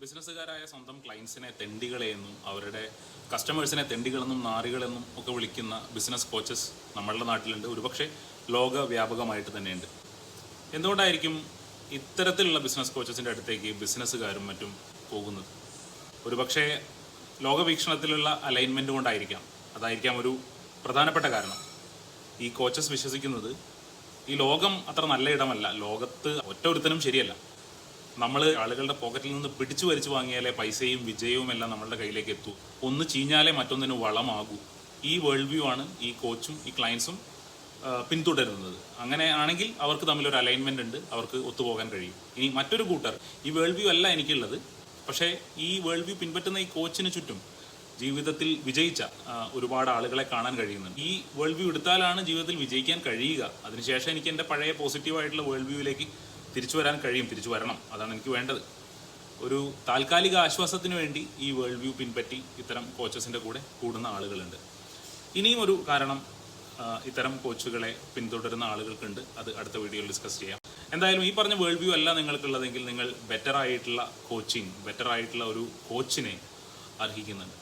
ബിസിനസ്സുകാരായ സ്വന്തം ക്ലയൻസിനെ തെണ്ടികളെയെന്നും അവരുടെ കസ്റ്റമേഴ്സിനെ തെണ്ടികളെന്നും നാറികളെന്നും ഒക്കെ വിളിക്കുന്ന ബിസിനസ് കോച്ചസ് നമ്മളുടെ നാട്ടിലുണ്ട്. ഒരുപക്ഷെ ലോകവ്യാപകമായിട്ട് തന്നെയുണ്ട്. എന്തുകൊണ്ടായിരിക്കും ഇത്തരത്തിലുള്ള ബിസിനസ് കോച്ചസിൻ്റെ അടുത്തേക്ക് ബിസിനസ്സുകാരും മറ്റും പോകുന്നത്? ഒരുപക്ഷെ ലോകവീക്ഷണത്തിലുള്ള അലൈൻമെൻറ്റ് കൊണ്ടായിരിക്കാം. അതായിരിക്കാം ഒരു പ്രധാനപ്പെട്ട കാരണം. ഈ കോച്ചസ് വിശ്വസിക്കുന്നത് ഈ ലോകം അത്ര നല്ല ഇടമല്ല, ലോകത്ത് ഒറ്റ ഒരുത്തനും ശരിയല്ല, നമ്മൾ ആളുകളുടെ പോക്കറ്റിൽ നിന്ന് പിടിച്ചു വലിച്ചു വാങ്ങിയാലേ പൈസയും വിജയവും എല്ലാം നമ്മളുടെ കയ്യിലേക്ക് എത്തൂ, ഒന്ന് ചീഞ്ഞാലേ മറ്റൊന്നിന് വളമാകൂ. ഈ വേൾഡ് വ്യൂ ആണ് ഈ കോച്ചും ഈ ക്ലയൻസും പിന്തുടരുന്നത്. അങ്ങനെ ആണെങ്കിൽ അവർക്ക് തമ്മിലൊരു അലൈൻമെൻ്റ് ഉണ്ട്, അവർക്ക് ഒത്തുപോകാൻ കഴിയും. ഇനി മറ്റൊരു കൂട്ടർ ഈ വേൾഡ് വ്യൂ അല്ല എനിക്കുള്ളത്, പക്ഷേ ഈ വേൾഡ് വ്യൂ പിൻപറ്റുന്ന ഈ കോച്ചിന് ചുറ്റും ജീവിതത്തിൽ വിജയിച്ച ഒരുപാട് ആളുകളെ കാണാൻ കഴിയുന്നുണ്ട്. ഈ വേൾഡ് വ്യൂ എടുത്താലാണ് ജീവിതത്തിൽ വിജയിക്കാൻ കഴിയുക. അതിനുശേഷം എനിക്ക് എൻ്റെ പഴയ പോസിറ്റീവായിട്ടുള്ള വേൾഡ് വ്യൂവിലേക്ക് തിരിച്ചു വരാൻ കഴിയും, തിരിച്ചു വരണം. അതാണ് എനിക്ക് വേണ്ടത്. ഒരു താൽക്കാലിക ആശ്വാസത്തിന് വേണ്ടി ഈ വേൾഡ് വ്യൂ പിൻപറ്റി ഇത്തരം കോച്ചസിൻ്റെ കൂടെ കൂടുന്ന ആളുകളുണ്ട്. ഇനിയും ഒരു കാരണം ഇത്തരം കോച്ചുകളെ പിന്തുടരുന്ന ആളുകൾക്കുണ്ട്. അത് അടുത്ത വീഡിയോയിൽ ഡിസ്കസ് ചെയ്യാം. എന്തായാലും ഈ പറഞ്ഞ വേൾഡ് വ്യൂ അല്ല നിങ്ങൾക്കുള്ളതെങ്കിൽ നിങ്ങൾ ബെറ്റർ ആയിട്ടുള്ള കോച്ചിങ്, ബെറ്റർ ആയിട്ടുള്ള ഒരു കോച്ചിനെ അർഹിക്കുന്നുണ്ട്.